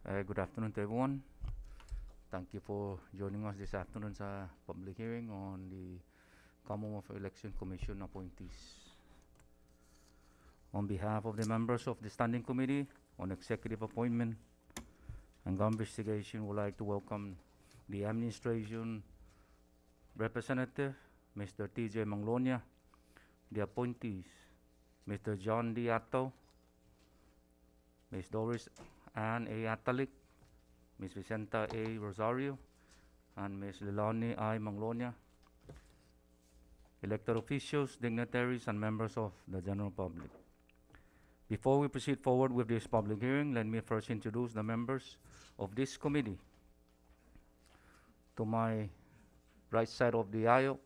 Good afternoon to everyone. Thank you for joining us this afternoon sa public hearing on the Commonwealth Election Commission appointees. On behalf of the members of the Standing Committee on Executive Appointment and Investigation, would like to welcome the Administration Representative, Mr. T.J. Manglonia, the appointees, Mr. John D. Atto, Ms. Doris Ann A. Atalik, Ms. Vicenta A. Rosario, and Ms. Lilani I. Manglonia, elected officials, dignitaries, and members of the general public. Before we proceed forward with this public hearing, let me first introduce the members of this committee. To my right side of the aisle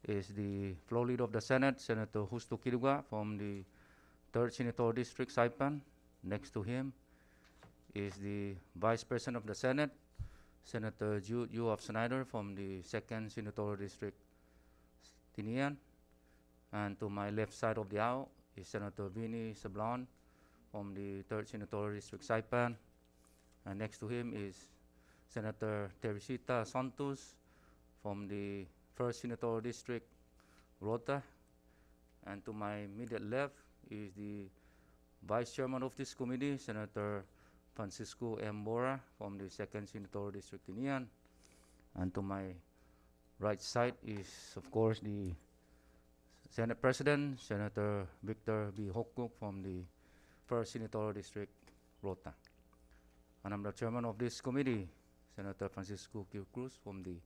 is the floor leader of the Senate, Senator Justo Kiruga from the 3rd Senatorial District, Saipan. Next to him is the Vice President of the Senate, Senator Jude U. of Snyder from the 2nd Senatorial District, Tinian. And to my left side of the aisle is Senator Vinny Sablon from the 3rd Senatorial District, Saipan. And next to him is Senator Teresita Santos from the 1st Senatorial District, Rota. And to my immediate left is the Vice Chairman of this committee, Senator Francisco M. Bora from the 2nd Senatorial District, Tinian. And to my right side is, of course, the Senate President, Senator Victor B. Hokuk from the 1st Senatorial District, Rota. And I'm the chairman of this committee, Senator Francisco Q. Cruz from the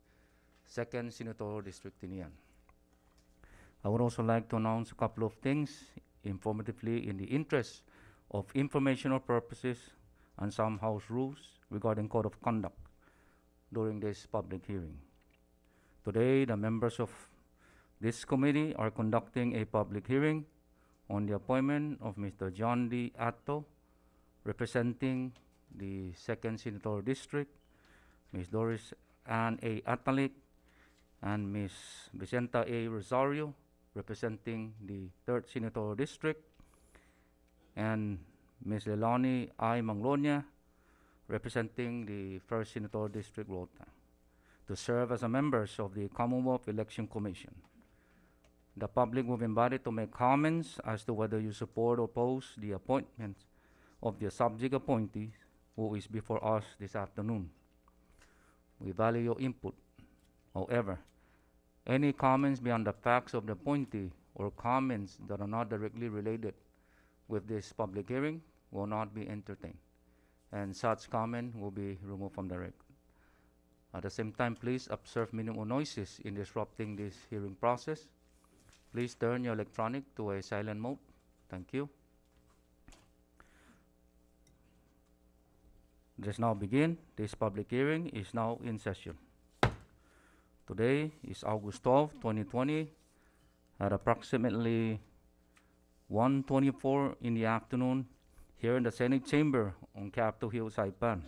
2nd Senatorial District, Tinian. I would also like to announce a couple of things informatively in the interest of informational purposes and some House rules regarding code of conduct during this public hearing. Today, the members of this committee are conducting a public hearing on the appointment of Mr. John D. Atto, representing the 2nd Senatorial District, Ms. Doris Ann A. Atalik, and Ms. Vicenta A. Rosario, representing the 3rd Senatorial District, and Ms. Lilani I. Manglonia, representing the 1st Senatorial District, Rota, to serve as members of the Commonwealth Election Commission. The public will be invited to make comments as to whether you support or oppose the appointment of the subject appointee who is before us this afternoon. We value your input. However, any comments beyond the facts of the appointee or comments that are not directly related with this public hearing will not be entertained, and such comment will be removed from the record. At the same time, please observe minimal noises in disrupting this hearing process. Please turn your electronic to a silent mode. Thank you. Let's now begin. This public hearing is now in session. Today is August 12, 2020, at approximately 1:24 in the afternoon here in the Senate Chamber on Capitol Hill, Saipan.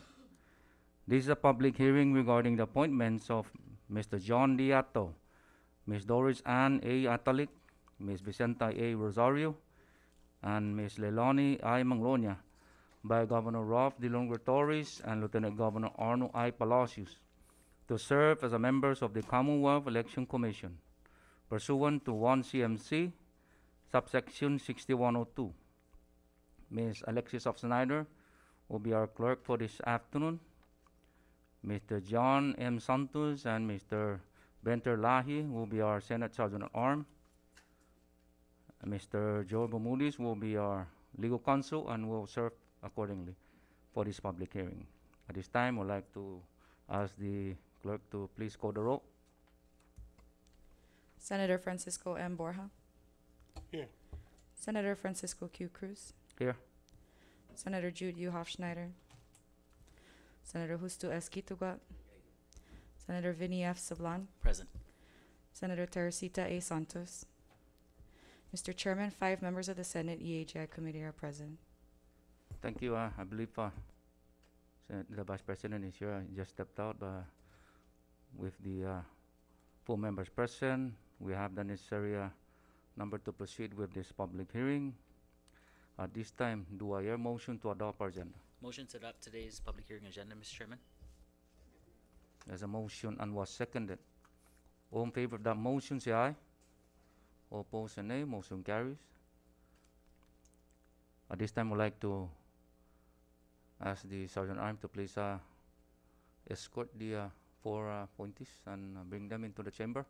This is a public hearing regarding the appointments of Mr. John D. Atto, Ms. Doris Ann A. Atalik, Ms. Vicenta A. Rosario, and Ms. Lilani I. Manglonia by Governor Ralph D. Longo Torres and Lieutenant Governor Arnold I. Palacios to serve as members of the Commonwealth Election Commission, pursuant to 1 CMC, subsection 6102. Ms. Alexis of Snyder will be our clerk for this afternoon. Mr. John M. Santos and Mr. Benter Lahi will be our Senate Sergeant at Arms. Mr. Joe Bermudez will be our legal counsel and will serve accordingly for this public hearing. At this time, I'd like to ask the clerk to please call the roll. Senator Francisco M. Borja. Here. Senator Francisco Q. Cruz. Here. Senator Jude U. Hofschneider. Senator Justo S. Kitugat. Senator Vinny F. Sablan. Present. Senator Teresita A. Santos. Mr. Chairman, 5 members of the Senate EAGI committee are present. Thank you. I believe the Vice President is here. He just stepped out. With the full members present, we have the necessary number to proceed with this public hearing. At this time, do I hear motion to adopt our agenda? Motion to adopt today's public hearing agenda, Mr. Chairman. There's a motion and was seconded. All in favor of that motion, say aye. All opposed, say nay. Motion carries. At this time, I'd like to ask the Sergeant Arm to please escort the four appointees and bring them into the chamber.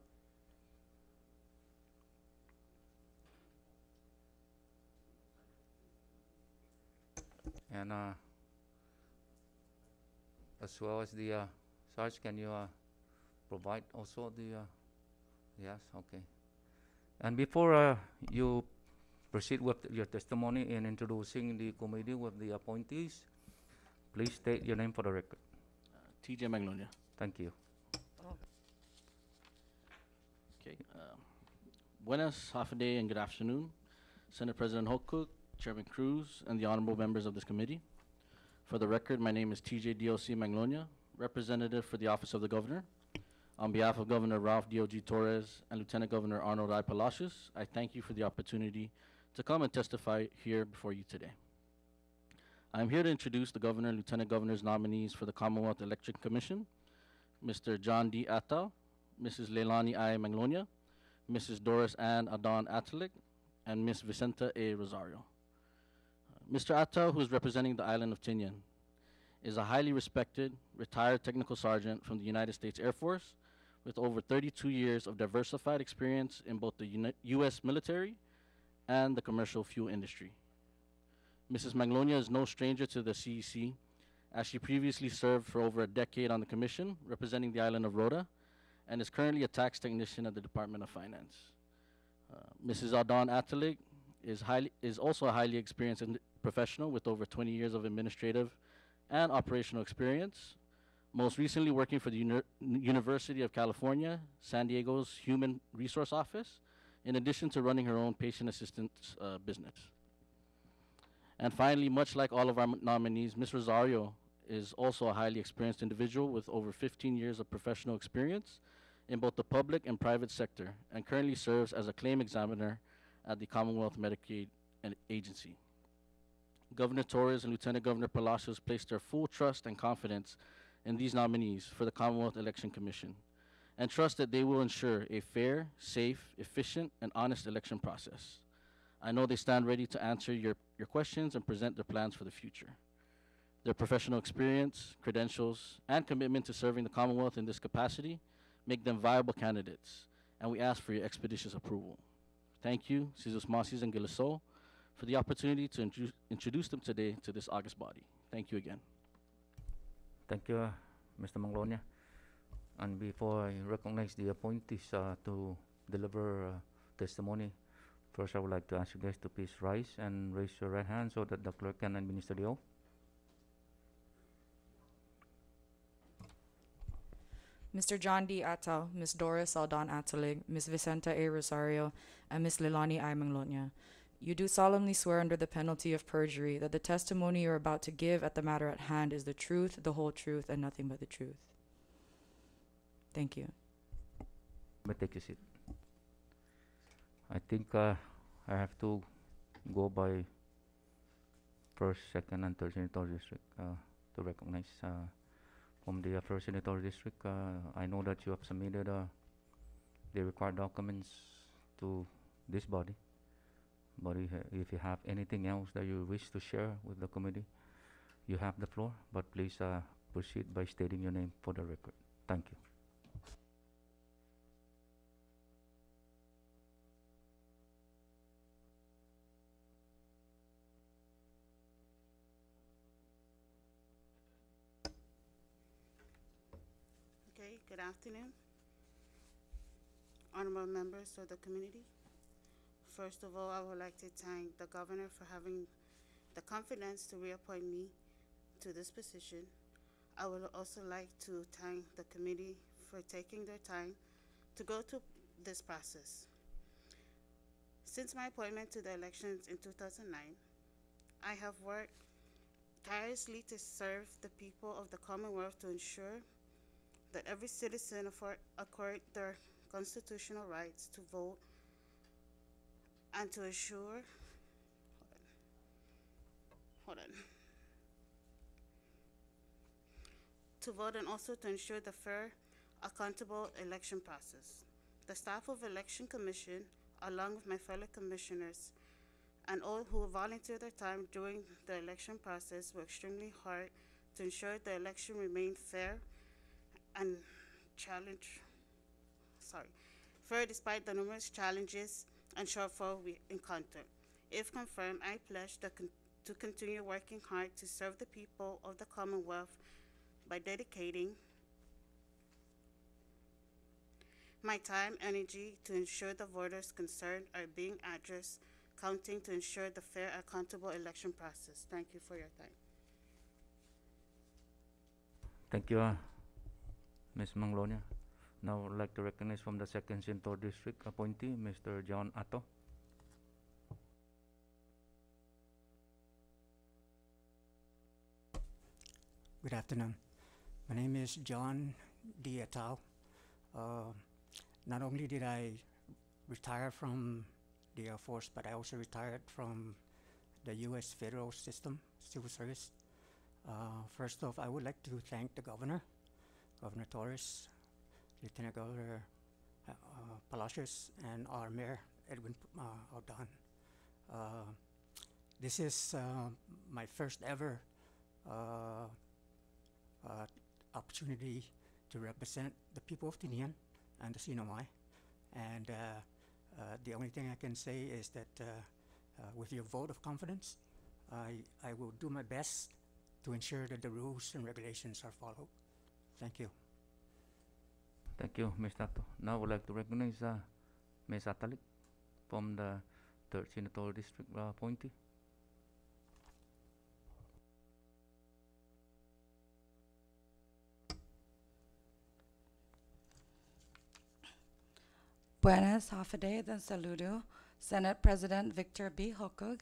And as well as the Sarge, can you provide also the yes, okay. And before you proceed with your testimony in introducing the committee with the appointees, please state your name for the record. TJ Magnolia. Thank you. Okay. Buenas, half a day, and good afternoon. Senate President Holcook, Chairman Cruz, and the honorable members of this committee. For the record, my name is TJ DOC Magnolia, representative for the Office of the Governor. On behalf of Governor Ralph D.O.G. Torres and Lieutenant Governor Arnold I. Palacios, I thank you for the opportunity to come and testify here before you today. I am here to introduce the Governor and Lieutenant Governor's nominees for the Commonwealth Election Commission, Mr. John D. Attal, Mrs. Leilani I. Magnolia, Mrs. Doris Ann Adon Atalik, and Ms. Vicenta A. Rosario. Mr. Attal, who is representing the island of Tinian, is a highly respected, retired technical sergeant from the United States Air Force with over 32 years of diversified experience in both the U.S. military and the commercial fuel industry. Mrs. Magnolia is no stranger to the CEC, as she previously served for over a decade on the commission, representing the island of Rota, and is currently a tax technician at the Department of Finance. Mrs. Adon Atalik is also a highly experienced professional with over 20 years of administrative and operational experience, most recently working for the University of California, San Diego's Human Resource Office, in addition to running her own patient assistance business. And finally, much like all of our nominees, Ms. Rosario is also a highly experienced individual with over 15 years of professional experience in both the public and private sector, and currently serves as a claim examiner at the Commonwealth Medicaid Agency. Governor Torres and Lieutenant Governor Palacios placed their full trust and confidence in these nominees for the Commonwealth Election Commission, and trust that they will ensure a fair, safe, efficient, and honest election process. I know they stand ready to answer your questions and present their plans for the future. Their professional experience, credentials, and commitment to serving the Commonwealth in this capacity make them viable candidates, and we ask for your expeditious approval. Thank you, Sizus Masis and Gilisol, for the opportunity to introduce them today to this august body. Thank you again. Thank you, Mr. Magnolia. And before I recognize the appointees to deliver testimony, first I would like to ask you guys to please rise and raise your right hand so that the clerk can administer the oath. Mr. John D. Attal, Ms. Doris Aldon Atalig, Ms. Vicenta A. Rosario, and Ms. Leilani I. Magnolia, you do solemnly swear under the penalty of perjury that the testimony you are about to give at the matter at hand is the truth, the whole truth, and nothing but the truth. Thank you. But take a seat. I think I have to go by first, second, and third senatorial district to recognize. From the first senatorial district, I know that you have submitted the required documents to this body. But if you have anything else that you wish to share with the committee, you have the floor. But please proceed by stating your name for the record. Thank you. Okay, good afternoon. Honorable members of the community. First of all, I would like to thank the governor for having the confidence to reappoint me to this position. I would also like to thank the committee for taking their time to go through this process. Since my appointment to the elections in 2009, I have worked tirelessly to serve the people of the Commonwealth to ensure that every citizen accord their constitutional rights to vote and to assure, hold on. to vote and also to ensure the fair, accountable election process. The staff of Election Commission, along with my fellow commissioners, and all who volunteered their time during the election process worked extremely hard to ensure the election remained fair and fair despite the numerous challenges and shortfalls we encountered. If confirmed, I pledge to continue working hard to serve the people of the Commonwealth by dedicating my time, energy to ensure the voters concerned are being addressed, counting to ensure the fair, accountable election process. Thank you for your time. Thank you, Ms. Manglonia. Now I would like to recognize from the 2nd Senator District appointee, Mr. John Atto. Good afternoon. My name is John D. Attal. Not only did I retire from the Air Force, but I also retired from the U.S. federal system, civil service. First off, I would like to thank the governor, Governor Torres, Lieutenant Governor Palacios, and our Mayor, Edwin Aldan. This is my first ever opportunity to represent the people of Tinian and the Sinamay. And the only thing I can say is that with your vote of confidence, I will do my best to ensure that the rules and regulations are followed. Thank you. Thank you, Ms. Atto. Now I would like to recognize Ms. Atalik from the 3rd Senator District appointee. Buenas, Hafide, and saludo. Senate President Victor B. Hokug,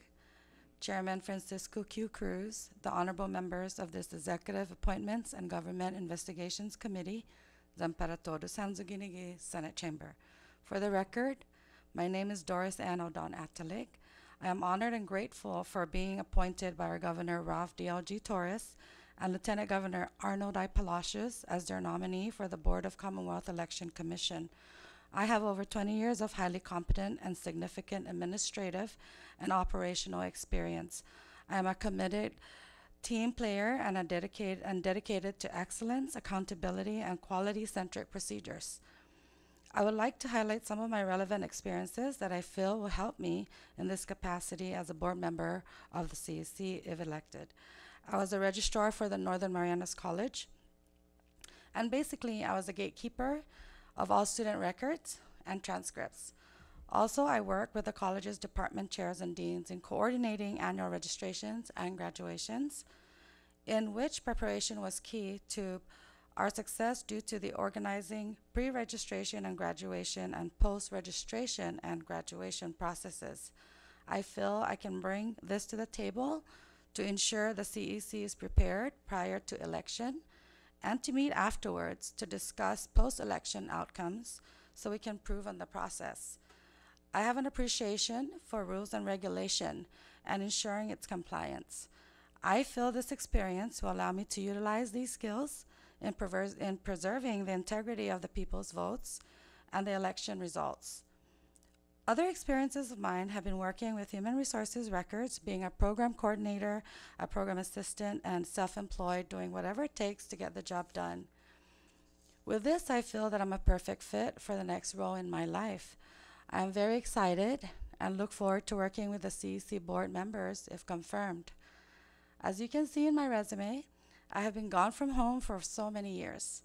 Chairman Francisco Q. Cruz, the honorable members of this Executive Appointments and Government Investigations Committee, Zampara Todos Hanzuginigi Senate Chamber. For the record, my name is Doris Ann Odon Atalik. I am honored and grateful for being appointed by our Governor Ralph D.L.G. Torres and Lieutenant Governor Arnold I. Palacios as their nominee for the Board of Commonwealth Election Commission. I have over 20 years of highly competent and significant administrative and operational experience. I am a committed team player and dedicated to excellence, accountability, and quality-centric procedures. I would like to highlight some of my relevant experiences that I feel will help me in this capacity as a board member of the CEC if elected. I was a registrar for the Northern Marianas College, and basically I was a gatekeeper of all student records and transcripts. Also, I work with the college's department chairs and deans in coordinating annual registrations and graduations, in which preparation was key to our success due to the organizing pre-registration and graduation and post-registration and graduation processes. I feel I can bring this to the table to ensure the CEC is prepared prior to election and to meet afterwards to discuss post-election outcomes so we can improve on the process. I have an appreciation for rules and regulation and ensuring its compliance. I feel this experience will allow me to utilize these skills in preserving the integrity of the people's votes and the election results. Other experiences of mine have been working with human resources records, being a program coordinator, a program assistant, and self-employed, doing whatever it takes to get the job done. With this, I feel that I'm a perfect fit for the next role in my life. I'm very excited and look forward to working with the CEC board members if confirmed. As you can see in my resume, I have been gone from home for so many years.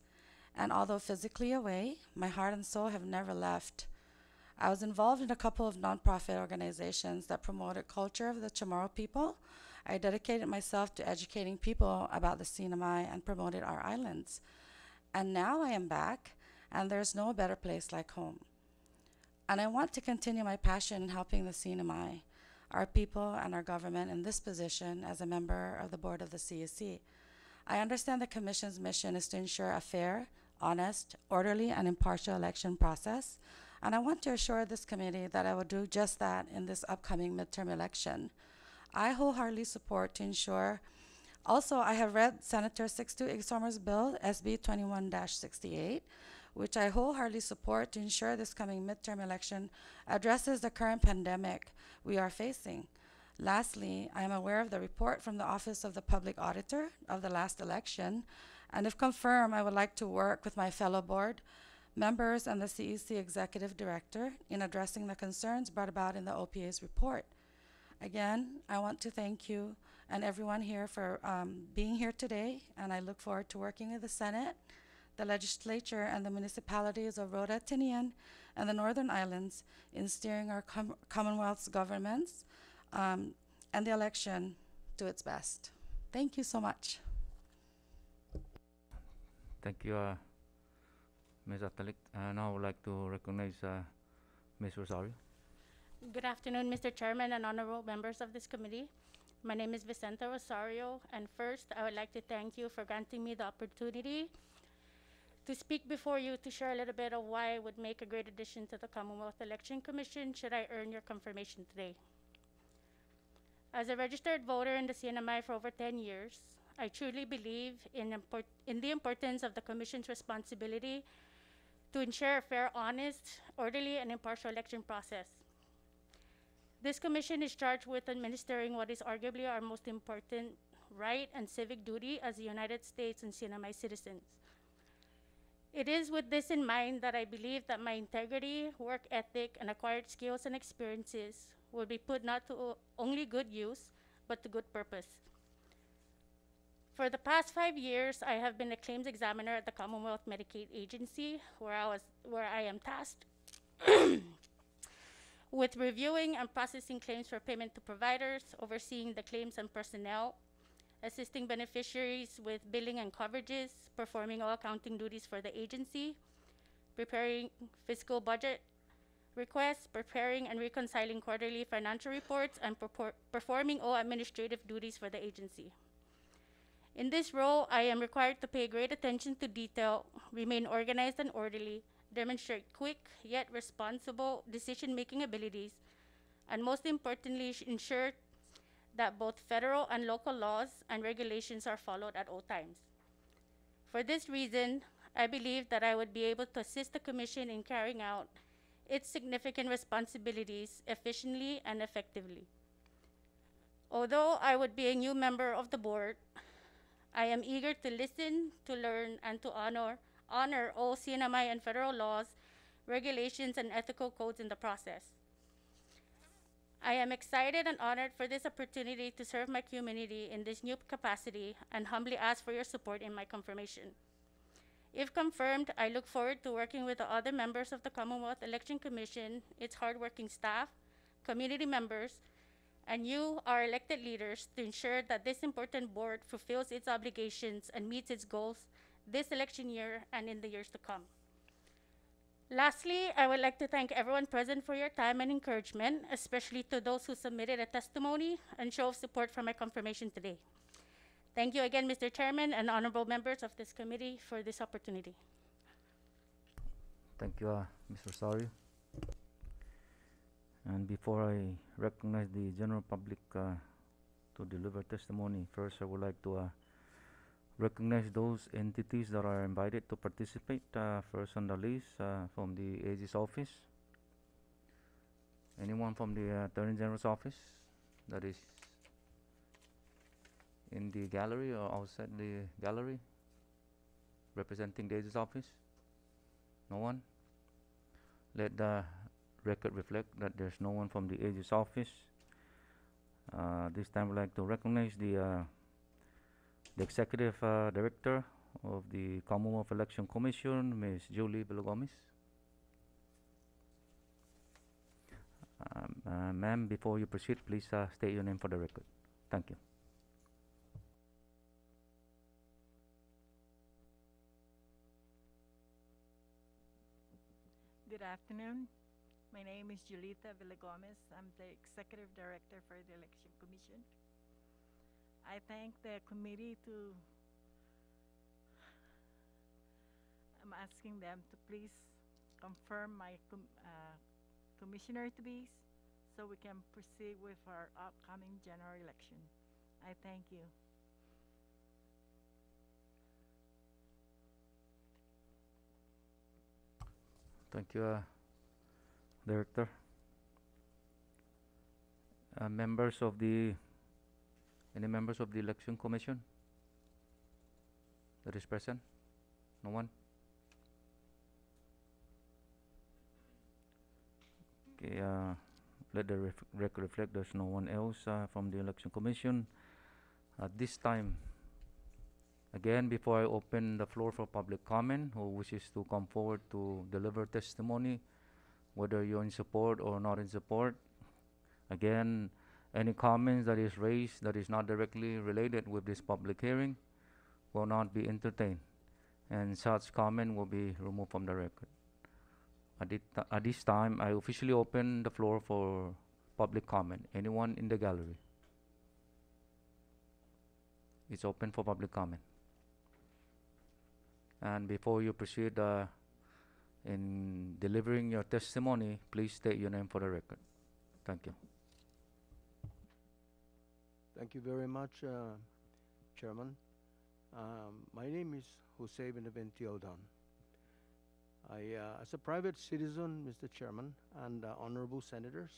And although physically away, my heart and soul have never left. I was involved in a couple of nonprofit organizations that promoted culture of the Chamorro people. I dedicated myself to educating people about the Sinamay and promoted our islands. And now I am back, and there's no better place like home. And I want to continue my passion in helping the Sinamay, our people, and our government in this position as a member of the board of the CEC. I understand the Commission's mission is to ensure a fair, honest, orderly, and impartial election process, and I want to assure this committee that I will do just that in this upcoming midterm election. I wholeheartedly support to ensure Also, I have read Senator 62 Sommer's bill, SB 21-68, which I wholeheartedly support to ensure this coming midterm election addresses the current pandemic we are facing. Lastly, I am aware of the report from the Office of the Public Auditor of the last election, and if confirmed, I would like to work with my fellow board members and the CEC Executive Director in addressing the concerns brought about in the OPA's report. Again, I want to thank you and everyone here for being here today, and I look forward to working with the Senate, the legislature, and the municipalities of Rhoda, Tinian, and the Northern Islands in steering our Commonwealth's governments and the election to its best. Thank you so much. Thank you, Ms. Atalik. Now I would like to recognize Ms. Rosario. Good afternoon, Mr. Chairman and honorable members of this committee. My name is Vicenta Rosario, and first, I would like to thank you for granting me the opportunity to speak before you to share a little bit of why I would make a great addition to the Commonwealth Election Commission should I earn your confirmation today. As a registered voter in the CNMI for over 10 years, I truly believe in the importance of the Commission's responsibility to ensure a fair, honest, orderly, and impartial election process. This commission is charged with administering what is arguably our most important right and civic duty as a United States and CNMI citizens. It is with this in mind that I believe that my integrity, work ethic, and acquired skills and experiences will be put not to only good use, but to good purpose. For the past 5 years, I have been a claims examiner at the Commonwealth Medicaid Agency, where I am tasked with reviewing and processing claims for payment to providers, overseeing the claims and personnel, assisting beneficiaries with billing and coverages, performing all accounting duties for the agency, preparing fiscal budget requests, preparing and reconciling quarterly financial reports, and performing all administrative duties for the agency. In this role, I am required to pay great attention to detail, remain organized and orderly, demonstrate quick yet responsible decision-making abilities, and most importantly, ensure that both federal and local laws and regulations are followed at all times. For this reason, I believe that I would be able to assist the Commission in carrying out its significant responsibilities efficiently and effectively. Although I would be a new member of the board, I am eager to listen, to learn, and to honor all CNMI and federal laws, regulations, and ethical codes in the process. I am excited and honored for this opportunity to serve my community in this new capacity and humbly ask for your support in my confirmation. If confirmed, I look forward to working with the other members of the Commonwealth Election Commission, its hardworking staff, community members, and you, our elected leaders, to ensure that this important board fulfills its obligations and meets its goals this election year and in the years to come. Lastly, I would like to thank everyone present for your time and encouragement, especially to those who submitted a testimony and show of support for my confirmation today. Thank you again, Mr. Chairman and honorable members of this committee for this opportunity. Thank you, Ms. Rosario. And before I recognize the general public to deliver testimony, first I would like to recognize those entities that are invited to participate. First on the list from the EAGI's office. Anyone from the Attorney General's office that is in the gallery or outside the gallery representing the EAGI's office? No one? Let the record reflect that there's no one from the EAGI's office. This time I'd like to recognize the Executive Director of the Commonwealth Election Commission, Ms. Julie Villagomez. Ma'am, before you proceed, please state your name for the record. Thank you. Good afternoon. My name is Julita Villagomez. I'm the Executive Director for the Election Commission. I thank the committee I'm asking them to please confirm my commissioner-to-bes so we can proceed with our upcoming general election. I thank you. Thank you, Director. Members of the, any members of the Election Commission that is present? No one? Okay, let the record reflect there's no one else from the Election Commission. At this time, again, before I open the floor for public comment, who wishes to come forward to deliver testimony, whether you're in support or not in support, again, any comments that is raised that is not directly related with this public hearing will not be entertained, and such comment will be removed from the record. At this time, I officially open the floor for public comment. Anyone in the gallery? It's open for public comment. And before you proceed in delivering your testimony, please state your name for the record. Thank you. Thank you very much, Chairman. My name is Jose Benavente Aldan. As a private citizen, Mr. Chairman, and honorable senators,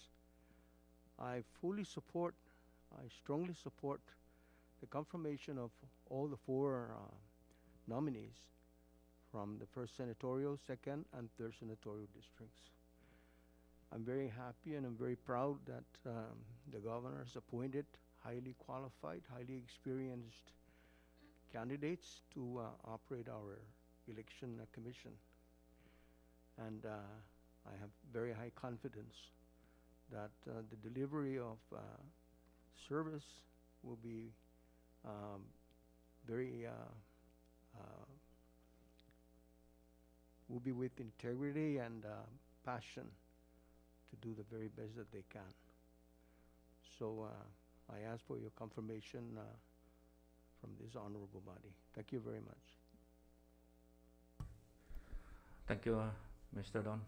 I strongly support the confirmation of all the four nominees from the 1st Senatorial, 2nd, and 3rd Senatorial districts. I'm very happy and I'm very proud that the governor has appointed highly qualified, highly experienced candidates to operate our election commission. And I have very high confidence that the delivery of service will be will be with integrity and passion to do the very best that they can. So I ask for your confirmation from this honorable body. Thank you very much. Thank you, Mr. Don.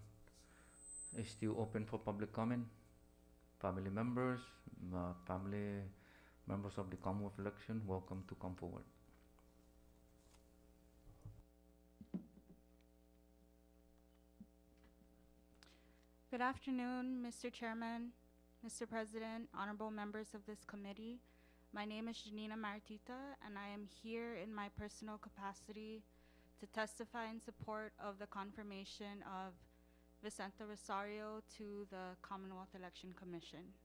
Is still open for public comment. Family members, members of the Commonwealth election, welcome to come forward. Good afternoon, Mr. Chairman, Mr. President, honorable members of this committee. My name is Janina Martita, and I am here in my personal capacity to testify in support of the confirmation of Vicenta Rosario to the Commonwealth Election Commission.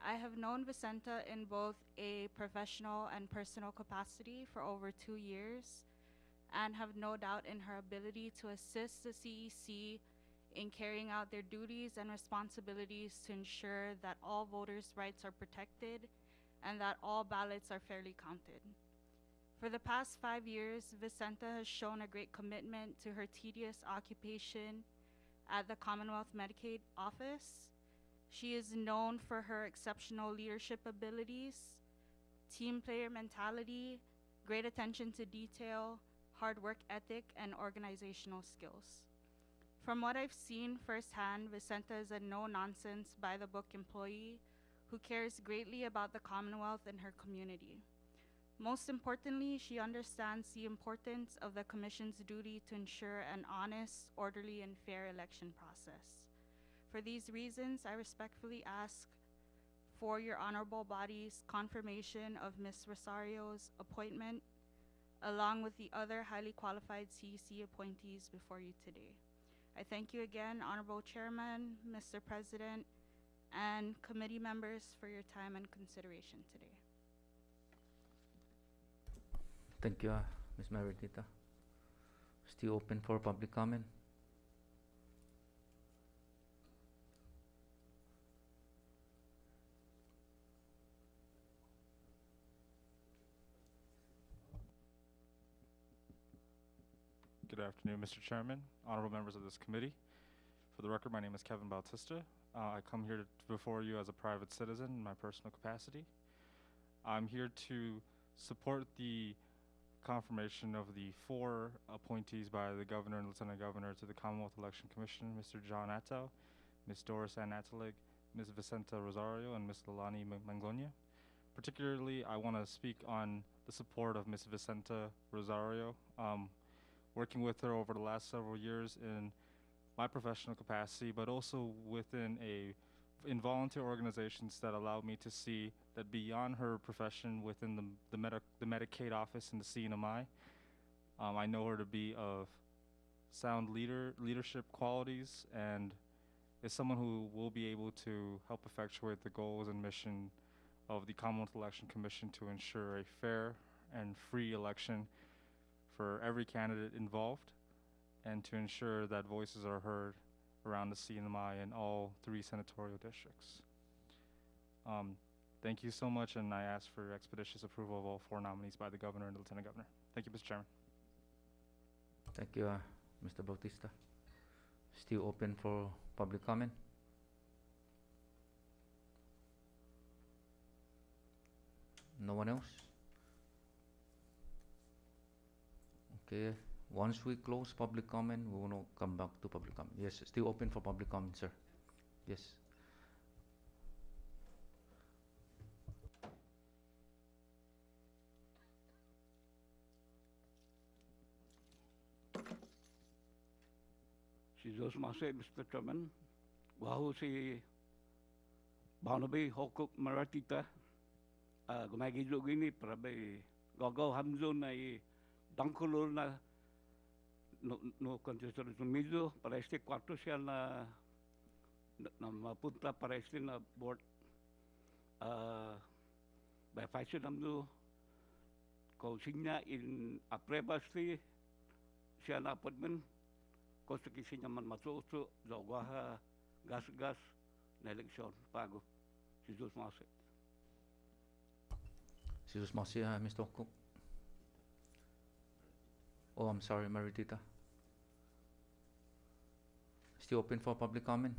I have known Vicenta in both a professional and personal capacity for over 2 years, and have no doubt in her ability to assist the CEC in carrying out their duties and responsibilities to ensure that all voters' rights are protected and that all ballots are fairly counted. For the past 5 years, Vicenta has shown a great commitment to her tedious occupation at the Commonwealth Medicaid office. She is known for her exceptional leadership abilities, team player mentality, great attention to detail, hard work ethic, and organizational skills. From what I've seen firsthand, Vicenta is a no-nonsense, by-the-book employee who cares greatly about the Commonwealth and her community. Most importantly, she understands the importance of the Commission's duty to ensure an honest, orderly, and fair election process. For these reasons, I respectfully ask for your honorable body's confirmation of Ms. Rosario's appointment, along with the other highly qualified CEC appointees before you today. I thank you again, Honorable Chairman, Mr. President, and committee members for your time and consideration today. Thank you, Ms. Maritita. Still open for public comment. Good afternoon, Mr. Chairman, honorable members of this committee. For the record, my name is Kevin Bautista. I come here before you as a private citizen in my personal capacity. I'm here to support the confirmation of the 4 appointees by the Governor and Lieutenant Governor to the Commonwealth Election Commission, Mr. John Atto, Ms. Doris Ann Atalig, Ms. Vicenta Rosario, and Ms. Lilani Manglonia. Particularly, I want to speak on the support of Ms. Vicenta Rosario. Working with her over the last several years in my professional capacity, but also within in volunteer organizations that allow me to see that beyond her profession within the Medicaid office and the CNMI, I know her to be of sound leadership qualities, and is someone who will be able to help effectuate the goals and mission of the Commonwealth Election Commission to ensure a fair and free election for every candidate involved, and to ensure that voices are heard around the CNMI in all 3 senatorial districts. Thank you so much, and I ask for expeditious approval of all 4 nominees by the Governor and the Lieutenant Governor. Thank you, Mr. Chairman. Thank you, Mr. Bautista. Still open for public comment? No one else? Okay, once we close public comment, we will not come back to public comment. Yes, still open for public comment, sir. Yes. Si Jos Mase, Mr. Chairman, waho si Barnaby Hokuk Maratita, gumagi gini para bay gagaw hamzo na dangkulor na no contestor sumizo para este kwarto siya na mapunta para este na board by fashion namdo ko sinya in aprebasti siya na appointment kosto kisinya man masuso zogaha gas na eleksyon pago si Jos Mase. Si Jos Mase, Mr. Cook. Oh, I'm sorry, Maritita. Still open for public comment?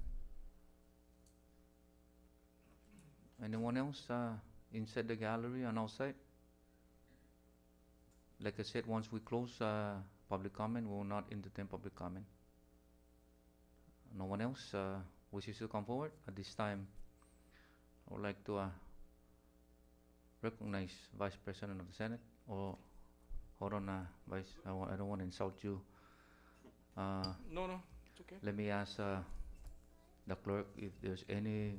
Anyone else inside the gallery and outside? Like I said, once we close public comment, we will not entertain public comment. No one else wishes to come forward? At this time, I would like to recognize Vice President of the Senate. Or hold on, Vice. I don't want to insult you. No, it's okay. Let me ask the clerk if there's any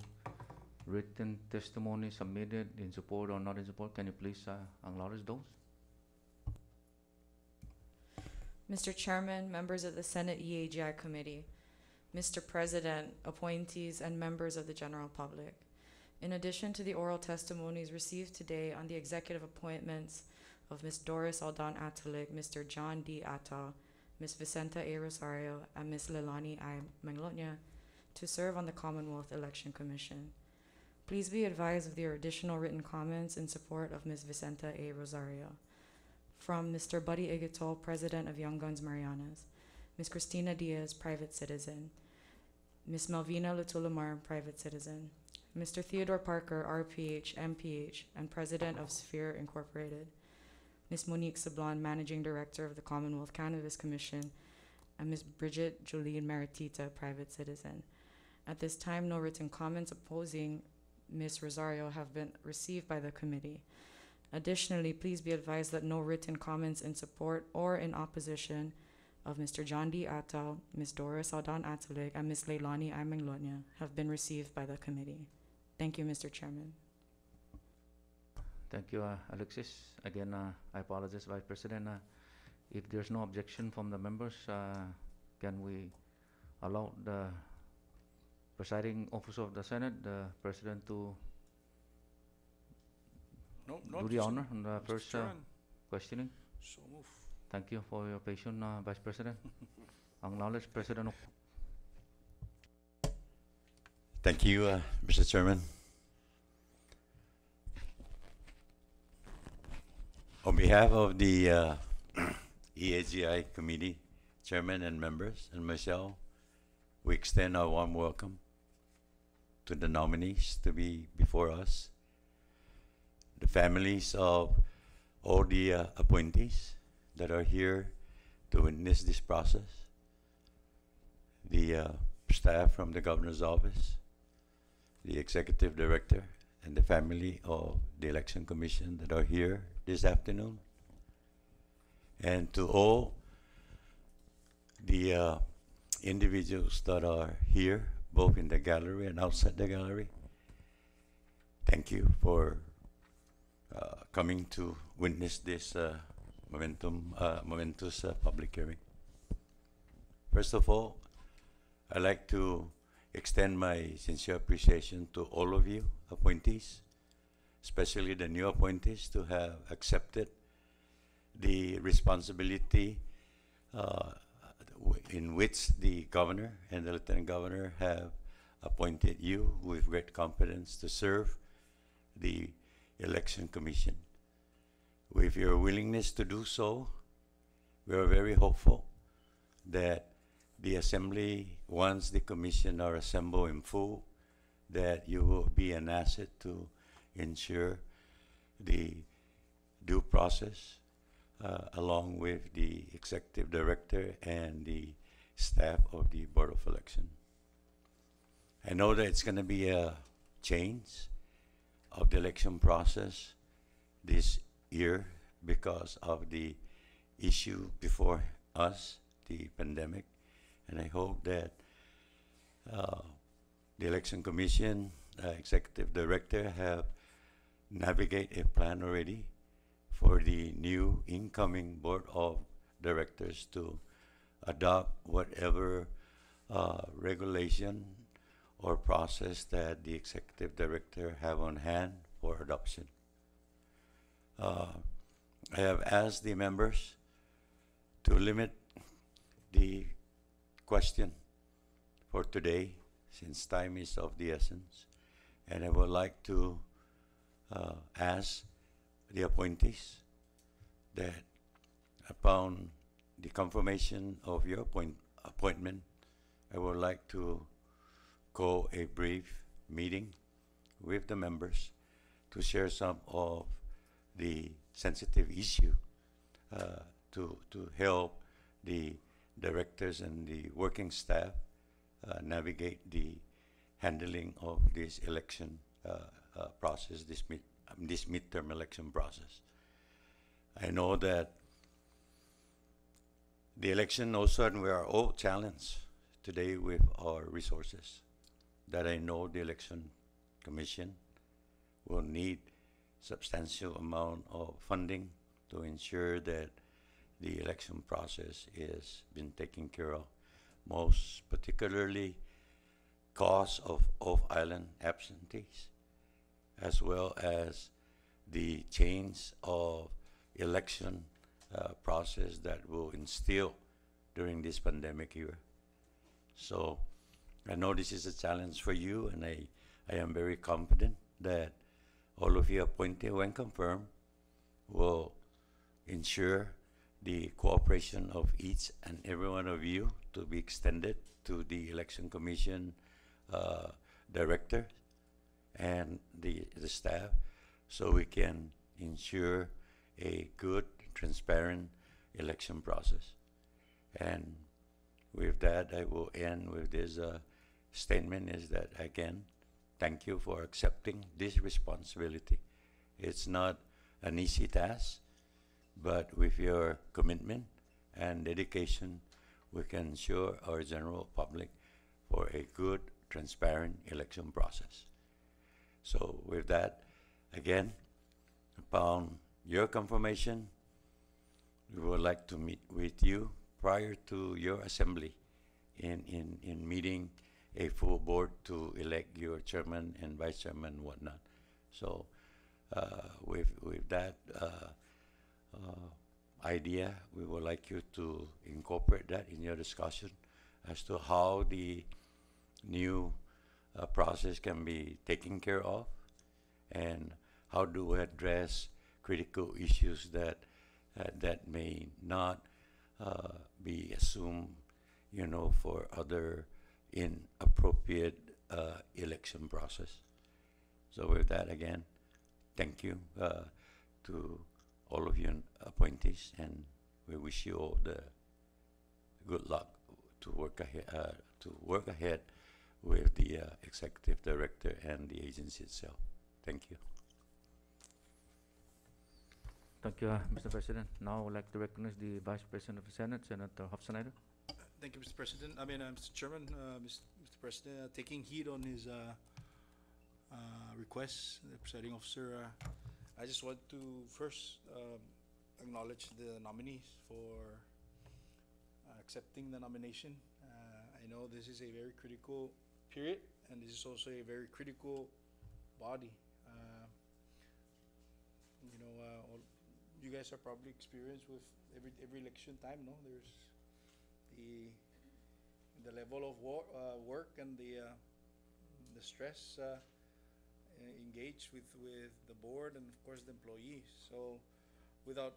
written testimony submitted in support or not in support. Can you please acknowledge those? Mr. Chairman, members of the Senate EAGI Committee, Mr. President, appointees, and members of the general public. In addition to the oral testimonies received today on the executive appointments of Ms. Doris Aldan Atalig, Mr. John D. Attal, Ms. Vicenta A. Rosario, and Ms. Leilani I. Manglotnya to serve on the Commonwealth Election Commission. Please be advised of the additional written comments in support of Ms. Vicenta A. Rosario. From Mr. Buddy Igatol, President of Young Guns Marianas, Ms. Christina Diaz, Private Citizen, Ms. Malvina Lutulamar, Private Citizen, Mr. Theodore Parker, RPH, MPH, and President of Sphere Incorporated, Ms. Monique Sablon, Managing Director of the Commonwealth Cannabis Commission, and Ms. Bridget Julene Maritita, Private Citizen. At this time, no written comments opposing Ms. Rosario have been received by the committee. Additionally, please be advised that no written comments in support or in opposition of Mr. John D. Attal, Ms. Doris Aldan Atalig, and Ms. Leilani I. Manglotnya have been received by the committee. Thank you, Mr. Chairman. Thank you, Alexis. Again, I apologize, Vice President. If there's no objection from the members, can we allow the presiding officer of the Senate, the President, to do the honor on the first questioning? So move. Thank you for your patience, Vice President. Acknowledge President. Thank you, Mr. Chairman. On behalf of the EAGI Committee Chairman and members and myself, we extend our warm welcome to the nominees to be before us, the families of all the appointees that are here to witness this process, the staff from the Governor's Office, the Executive Director, and the family of the Election Commission that are here this afternoon, and to all the individuals that are here, both in the gallery and outside the gallery. Thank you for coming to witness this momentous public hearing. First of all, I'd like to extend my sincere appreciation to all of you appointees, especially the new appointees, to have accepted the responsibility in which the governor and the lieutenant governor have appointed you with great competence to serve the election commission. With your willingness to do so, we are very hopeful that the assembly, once the commission are assembled in full, that you will be an asset to ensure the due process along with the executive director and the staff of the Board of Election. I know that it's going to be a change of the election process this year because of the issue before us, the pandemic, and I hope that the Election Commission, Executive Director have navigate a plan already for the new incoming Board of Directors to adopt whatever regulation or process that the Executive Director have on hand for adoption. I have asked the members to limit the question for today, since time is of the essence, and I would like to ask the appointees that upon the confirmation of your appointment, I would like to call a brief meeting with the members to share some of the sensitive issue to help the directors and the working staff navigate the handling of this election process, this midterm election process. I know that the election also, and we are all challenged today with our resources, that I know the Election Commission will need substantial amount of funding to ensure that the election process is being taken care of, most particularly cost of off-island absentees, as well as the change of election process that will instill during this pandemic year. So I know this is a challenge for you, and I am very confident that all of you appointed, when confirmed, will ensure the cooperation of each and every one of you to be extended to the Election Commission director and the staff, so we can ensure a good, transparent election process. And with that, I will end with this statement, is that, again, thank you for accepting this responsibility. It's not an easy task, but with your commitment and dedication, we can ensure our general public for a good, transparent election process. So with that, again, upon your confirmation, we would like to meet with you prior to your assembly in meeting a full board to elect your chairman and vice chairman and whatnot. So with that idea, we would like you to incorporate that in your discussion as to how the new process can be taken care of, and how do we address critical issues that that may not be assumed, for other inappropriate election process. So with that, again, thank you to all of you appointees, and we wish you all the good luck to work ahead with the executive director and the agency itself. Thank you. Thank you, Mr. President. Now I would like to recognize the Vice President of the Senate, Senator Hofstadter. Thank you, Mr. President. Mr. Chairman, Mr. President, taking heed on his request, the presiding officer, I just want to first acknowledge the nominees for accepting the nomination. I know this is a very critical period, and this is also a very critical body. All, you guys are probably experienced with every election time, no? There's the level of work and the stress engaged with the board and of course the employees. So without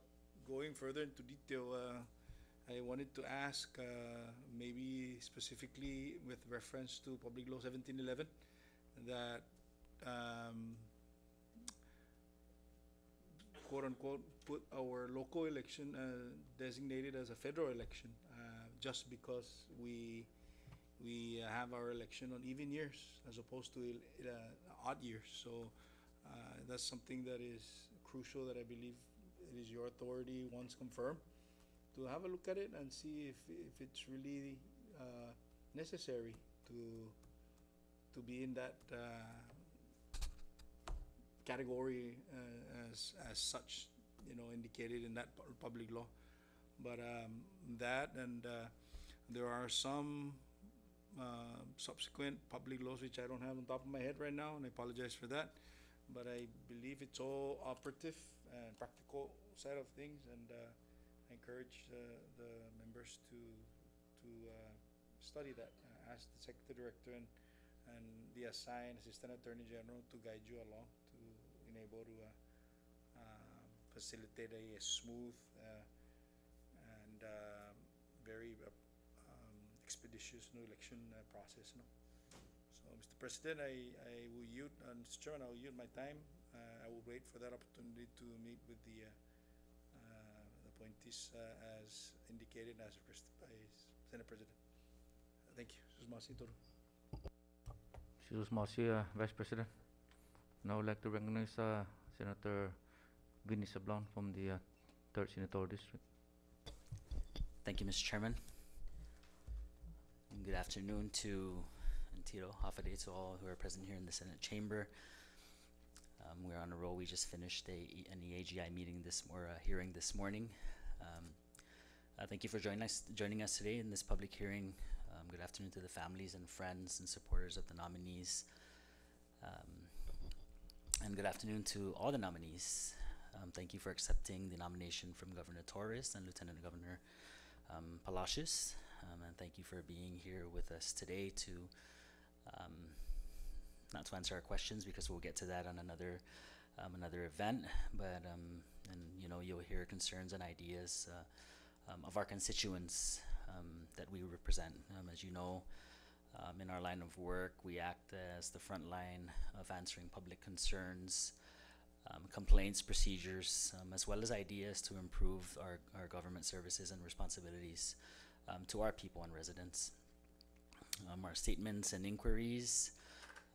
going further into detail, I wanted to ask maybe specifically with reference to Public Law 1711 that quote unquote put our local election designated as a federal election just because we have our election on even years as opposed to odd years. So that's something that is crucial, that I believe it is your authority, once confirmed, to have a look at it and see if it's really necessary to be in that category as such, indicated in that public law. But that and there are some subsequent public laws which I don't have on top of my head right now, and I apologize for that. But I believe it's all operative and practical side of things, and I encourage the members to study that. Ask the Secretary Director and the assigned Assistant Attorney General to guide you along to enable to facilitate a smooth and very expeditious election process. So, Mr. President, I will yield, Mr. Chairman, I will yield my time. I will wait for that opportunity to meet with the appointees as indicated as requested by Senate President. Thank you. Susmasi Toro. Susmasi, Vice President. Now I'd like to recognize Senator Vinny Sablan from the 3rd Senatorial District. Thank you, Mr. Chairman. And good afternoon to Antiro, Hafaday, to all who are present here in the Senate chamber. We're on a roll. We just finished an EAGI meeting hearing this morning. Thank you for joining us today in this public hearing. Good afternoon to the families and friends and supporters of the nominees. And good afternoon to all the nominees. Thank you for accepting the nomination from Governor Torres and Lieutenant Governor Palacios. And thank you for being here with us today to not to answer our questions, because we'll get to that on another event, but you'll hear concerns and ideas of our constituents that we represent. As you know, in our line of work, we act as the front line of answering public concerns, complaints, procedures, as well as ideas to improve our government services and responsibilities to our people and residents. Our statements and inquiries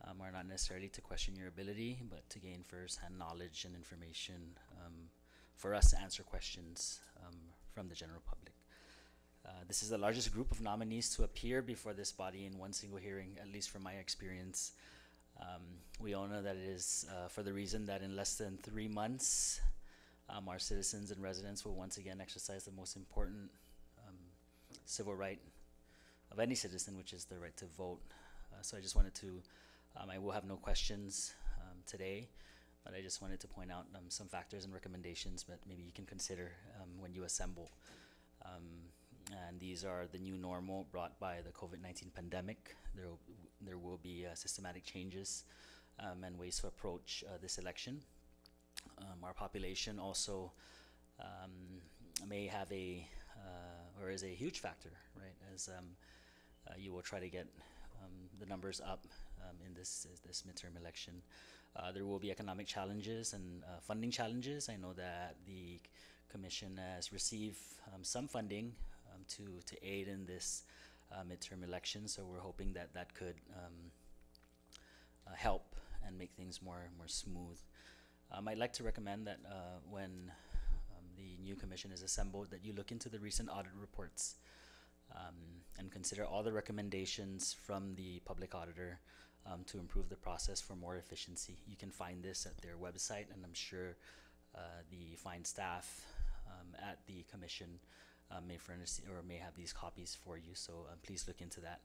are not necessarily to question your ability, but to gain first-hand knowledge and information for us to answer questions from the general public. This is the largest group of nominees to appear before this body in one single hearing, at least from my experience. We all know that it is for the reason that in less than 3 months, our citizens and residents will once again exercise the most important civil right of any citizen, which is the right to vote. So I just wanted to, I will have no questions today, but I just wanted to point out some factors and recommendations that maybe you can consider when you assemble. And these are the new normal brought by the COVID-19 pandemic. There will be systematic changes and ways to approach this election. Our population also may have or is a huge factor, right? As you will try to get the numbers up in this midterm election. There will be economic challenges and funding challenges. I know that the Commission has received some funding to aid in this midterm election, so we're hoping that that could help and make things more smooth. I'd like to recommend that when the new commission is assembled, that you look into the recent audit reports and consider all the recommendations from the public auditor to improve the process for more efficiency. You can find this at their website, and I'm sure the fine staff at the commission may furnish or may have these copies for you, so please look into that.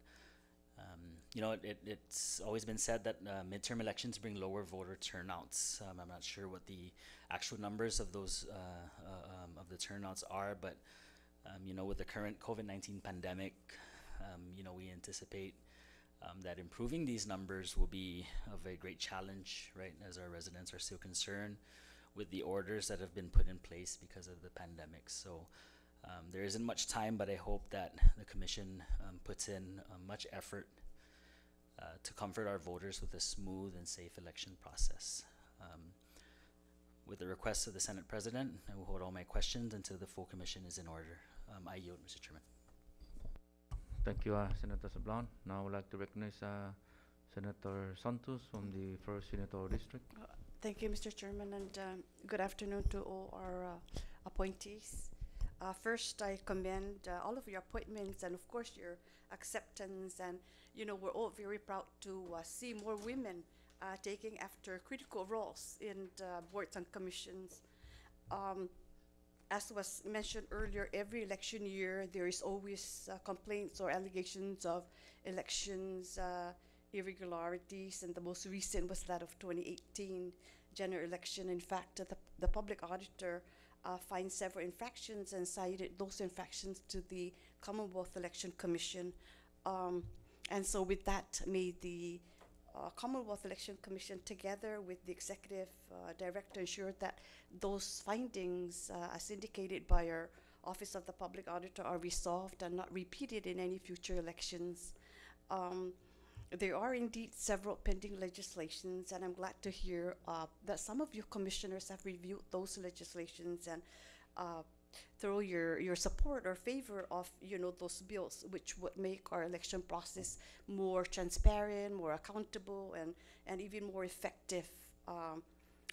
You know, it's always been said that midterm elections bring lower voter turnouts. I'm not sure what the actual numbers of those of the turnouts are, but you know, with the current COVID-19 pandemic, you know, we anticipate that improving these numbers will be a very great challenge, right, as our residents are still concerned with the orders that have been put in place because of the pandemic. So there isn't much time, but I hope that the commission puts in much effort to comfort our voters with a smooth and safe election process. With the request of the Senate President, I will hold all my questions until the full commission is in order. I yield, Mr. Chairman. Thank you, Senator Sablan. Now I would like to recognize Senator Santos from the 1st Senatorial District. Thank you, Mr. Chairman, and good afternoon to all our appointees. First, I commend all of your appointments and, of course, your acceptance. And, you know, we're all very proud to see more women taking after critical roles in boards and commissions. As was mentioned earlier, every election year, there is always complaints or allegations of elections irregularities, and the most recent was that of 2018 general election. In fact, the public auditor finds several infractions and cited those infractions to the Commonwealth Election Commission. And so with that, may the Commonwealth Election Commission, together with the executive director, ensure that those findings, as indicated by our Office of the Public Auditor, are resolved and not repeated in any future elections. There are indeed several pending legislations, and I'm glad to hear that some of you commissioners have reviewed those legislations and throw your support or favor of, you know, those bills, which would make our election process more transparent, more accountable, and even more effective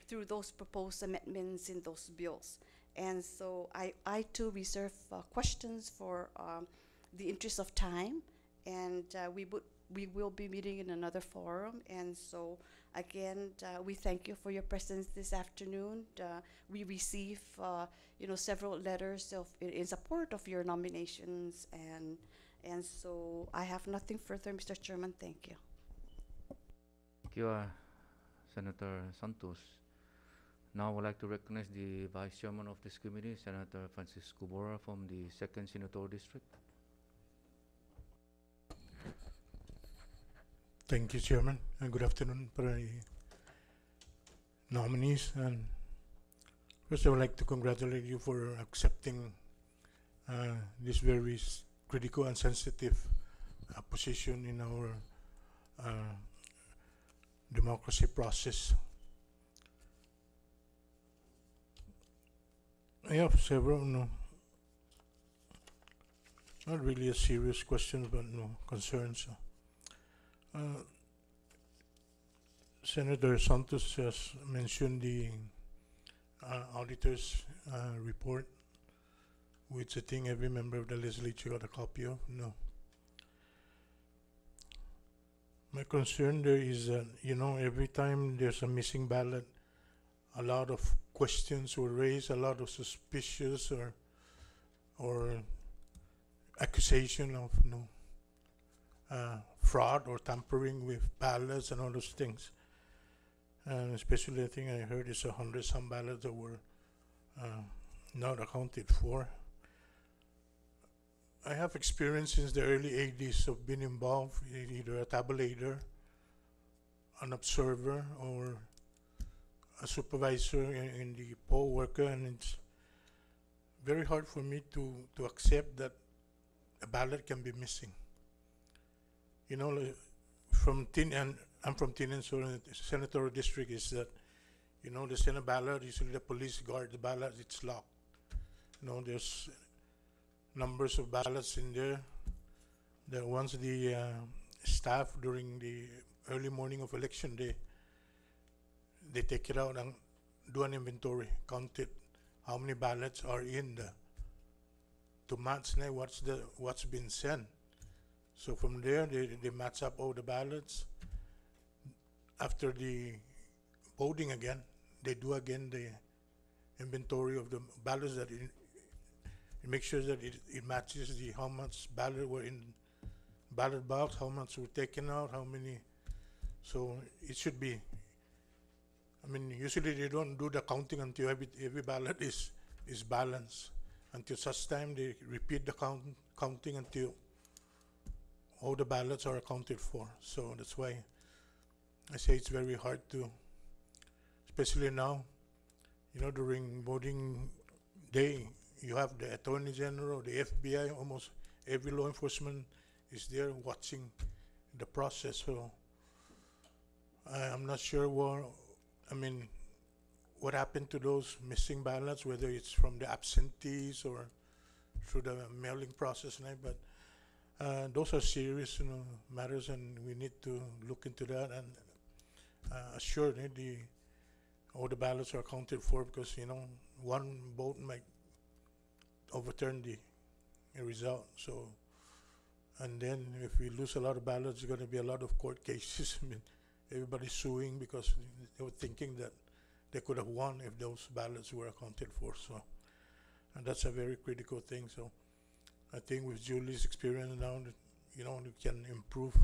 through those proposed amendments in those bills. And so I too reserve questions for the interest of time, and we will be meeting in another forum. And so again, we thank you for your presence this afternoon. We receive you know, several letters in support of your nominations, and so I have nothing further, Mr. Chairman. Thank you. Thank you, Senator Santos. Now I would like to recognize the Vice Chairman of this committee, Senator Francisco Borra from the 2nd Senatorial District. Thank you, Chairman, and good afternoon para nominees. And first, I would like to congratulate you for accepting this very critical and sensitive position in our democracy process. I have several, not really a serious questions, but concerns. Senator Santos has mentioned the auditor's report, which I think every member of the legislature got a copy of. No. My concern there is that, you know, every time there's a missing ballot, a lot of questions were raised, a lot of suspicious or accusation of fraud or tampering with ballots and all those things. And especially, I think I heard it's 100-some ballots that were not accounted for. I have experience since the early 80s of being involved in either a tabulator, an observer, or a supervisor in the poll worker, and it's very hard for me to accept that a ballot can be missing. You know, I'm from Tinan, so the senatorial district is that, you know, the Senate ballot, usually the police guard the ballot, it's locked. You know, there's numbers of ballots in there that once the staff during the early morning of election day, they take it out and do an inventory, count it, how many ballots are in to match now what's been sent. So from there, they match up all the ballots. After the voting again, they do again the inventory of the ballots that it makes sure that it matches the how much ballot were in ballot box, how much were taken out, how many. So it should be. I mean, usually they don't do the counting until every ballot is balanced. Until such time they repeat the counting until all the ballots are accounted for. So that's why I say it's very hard to, especially now, you know, during voting day, you have the Attorney General, the FBI, almost every law enforcement is there watching the process. So I'm not sure what happened to those missing ballots, whether it's from the absentees or through the mailing process, but those are serious, matters, and we need to look into that and assure that all the ballots are accounted for, because one vote might overturn the result. So, and then if we lose a lot of ballots, there's going to be a lot of court cases. I mean, everybody's suing because they were thinking that they could have won if those ballots were accounted for. So, and that's a very critical thing. So, I think with Julie's experience now, we can improve.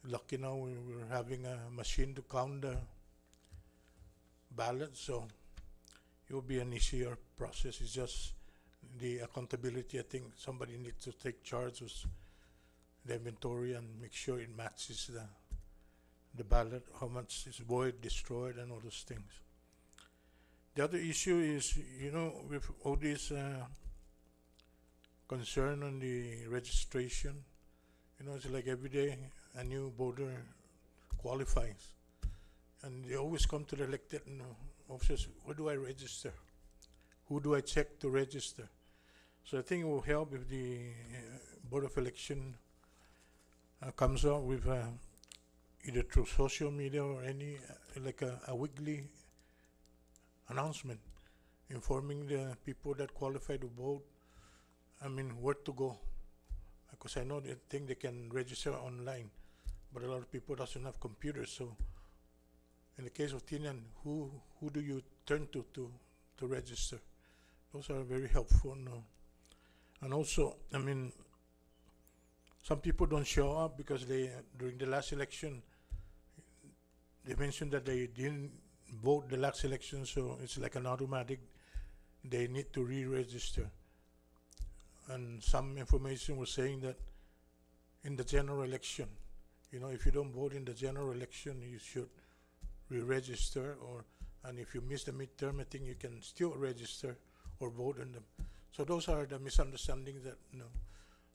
Lucky now we're having a machine to count the ballots, so it will be an easier process. It's just the accountability. I think somebody needs to take charge of the inventory and make sure it matches the ballot, how much is void, destroyed, and all those things. The other issue is, with all this concern on the registration, it's like every day a new voter qualifies, and they always come to the elected officers. Where do I register? Who do I check to register? So I think it will help if the Board of Election comes out with either through social media or any like a weekly announcement informing the people that qualify to vote, where to go. Because I know they think they can register online, but a lot of people doesn't have computers. So in the case of Tinian, who do you turn to register? Those are very helpful. And also, some people don't show up because during the last election, they mentioned that they didn't vote the last election, so it's like an automatic. They need to re-register. And some information was saying that in the general election, if you don't vote in the general election, you should re-register, and if you miss the midterm, I think you can still register or vote in them. So those are the misunderstandings that,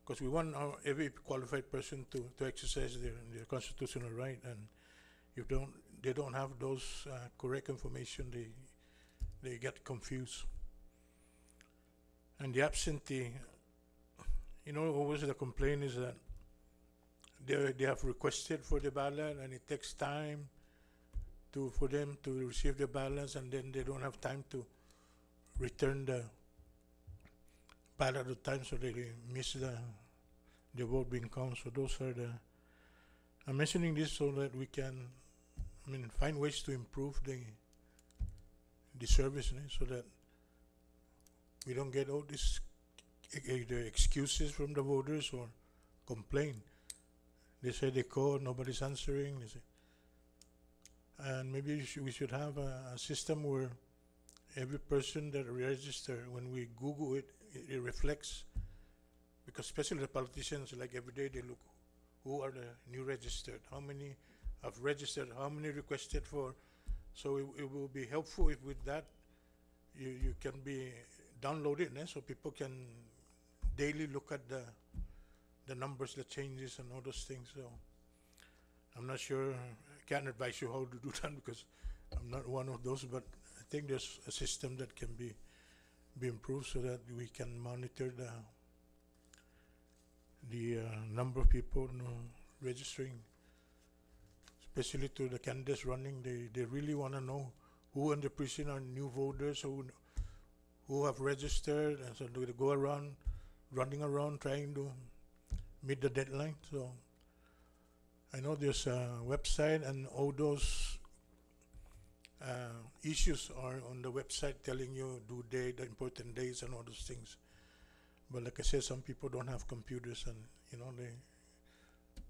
because we want every qualified person to exercise their constitutional right, and if they don't have those correct information, they get confused. And the absentee, always the complaint is that they have requested for the ballot, and it takes time for them to receive the ballots, and then they don't have time to return the ballot at the time, so they miss the vote being counted. So those are I'm mentioning this so that we can, find ways to improve the service, so that we don't get all these either excuses from the voters or complain. They say they call, nobody's answering. They say, and maybe we should have a system where every person that register, when we Google it, it reflects, because especially the politicians, like every day they look who are the new registered, how many have registered, how many requested for. So it will be helpful if with that you can be downloaded, so people can daily look at the numbers, the changes, and all those things. So I'm not sure, I can't advise you how to do that because I'm not one of those, but I think there's a system that can be improved so that we can monitor the number of people registering, especially to the candidates running. They really want to know who in the precinct are new voters, who have registered, and so they go around running around trying to meet the deadline. So I know there's a website, and all those issues are on the website telling you due date, the important days, and all those things. But like I said, some people don't have computers, and they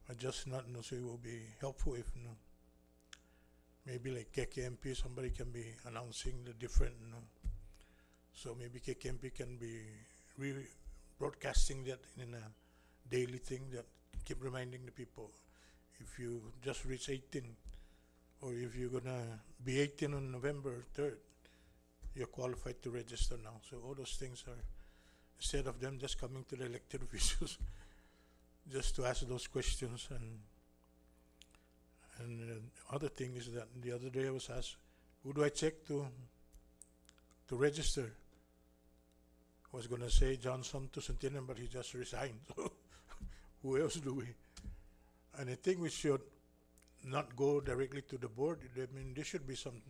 are just not. So it will be helpful if maybe like KKMP, somebody can be announcing the different. So maybe KKMP can be broadcasting that in a daily thing, that keep reminding the people, if you just reach 18, or if you're gonna be 18 on November 3rd, you're qualified to register now. So all those things are, instead of them just coming to the elected officials just to ask those questions. And other thing is that the other day I was asked, who do I check to register? I was gonna say John Santos Centennial, but he just resigned. So who else do we? And I think we should not go directly to the board. I mean, there should be some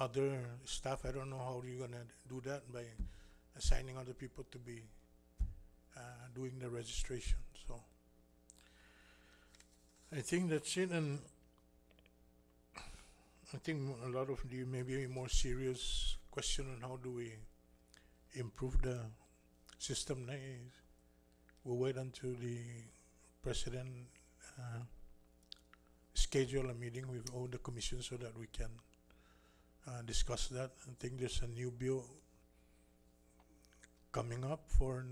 other staff. I don't know how you're gonna do that, by assigning other people to be doing the registration. So I think that's it, and I think a lot of the maybe more serious question on how do we improve the system now is we'll wait until the president schedule a meeting with all the commissions so that we can discuss that. I think there's a new bill coming up for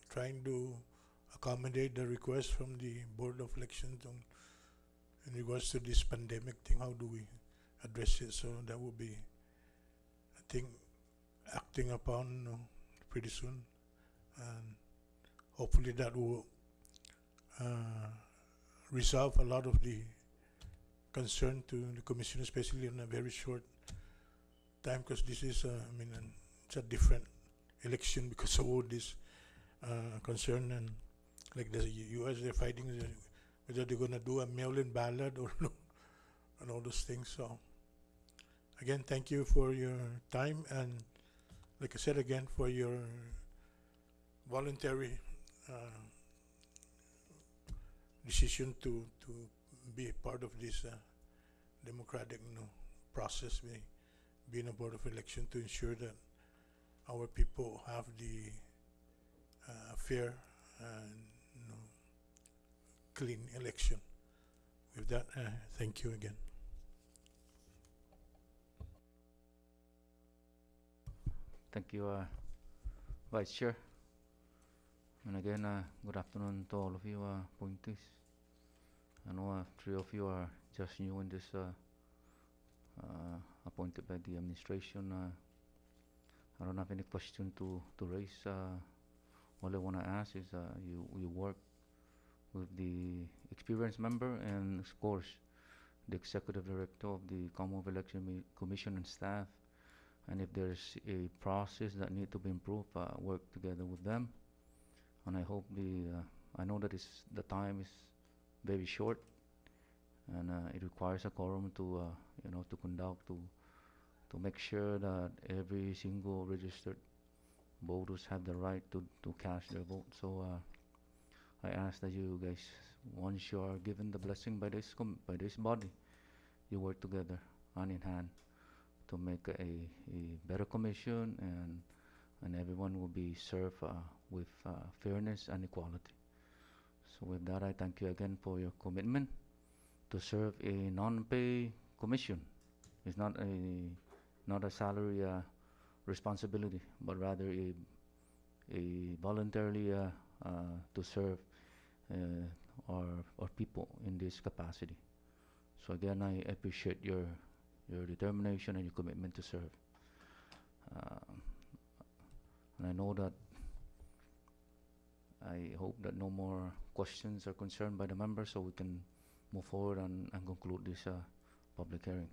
trying to accommodate the request from the Board of Elections in regards to this pandemic thing. How do we address it? So that will be, I think, acting upon pretty soon, and hopefully that will resolve a lot of the concern to the commission, especially in a very short time, because this is, it's a different election because of all this concern, and like the U.S. they're fighting whether they're going to do a mail-in ballot or no, and all those things. So again, thank you for your time, and like I said again, for your voluntary decision to be a part of this democratic process, being a board of election, to ensure that our people have the fair and clean election. With that, thank you again. Thank you, Vice Chair. And again, good afternoon to all of you appointees. I know 3 of you are just new in this, appointed by the administration. I don't have any question to raise. All I want to ask is you work with the experienced member and, of course, the executive director of the Commonwealth Election Commission and staff. And if there's a process that need to be improved, work together with them. And I hope I know that the time is very short, and it requires a quorum to conduct, to make sure that every single registered voters have the right to cast their vote. So I ask that you guys, once you are given the blessing by this body, you work together hand in hand to make a better commission, and everyone will be served with fairness and equality. So with that, I thank you again for your commitment to serve a non-pay commission. It's not a salary responsibility, but rather a voluntarily to serve our people in this capacity. So again, I appreciate your determination and your commitment to serve. And I know that I hope that no more questions are concerned by the members, so we can move forward and conclude this public hearing.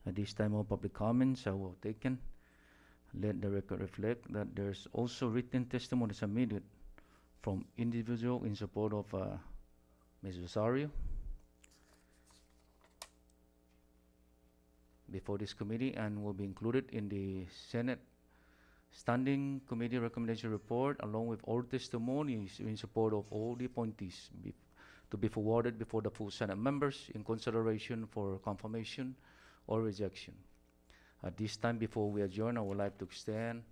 At this time, all public comments are taken. Let the record reflect that there's also written testimony submitted from individual in support of Ms. Rosario before this committee and will be included in the Senate Standing Committee Recommendation Report along with all testimonies in support of all the appointees to be forwarded before the full Senate members in consideration for confirmation or rejection. At this time, before we adjourn, I would like to extend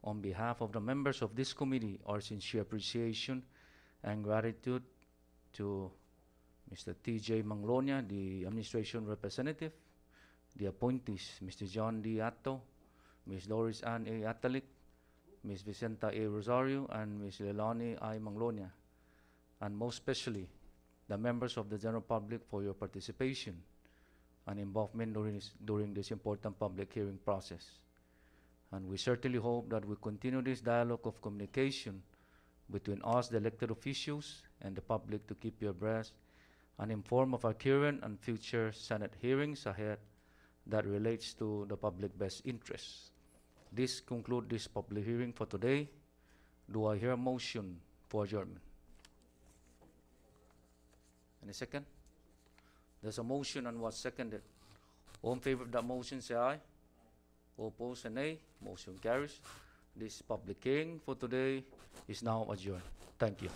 on behalf of the members of this committee our sincere appreciation and gratitude to Mr. T.J. Manglonia, the administration representative, the appointees, Mr. John D. Atto, Ms. Doris Ann A. Atalik, Ms. Vicenta A. Rosario, and Ms. Leilani I. Manglonia, and most especially the members of the general public for your participation and involvement during this important public hearing process. And we certainly hope that we continue this dialogue of communication between us, the elected officials, and the public to keep you abreast and informed of our current and future Senate hearings ahead that relates to the public best interests. This concludes this public hearing for today. Do I hear a motion for adjournment? Any second? There's a motion and was seconded. All in favor of that motion, say aye. All opposed, say nay. Motion carries. This public hearing for today is now adjourned. Thank you.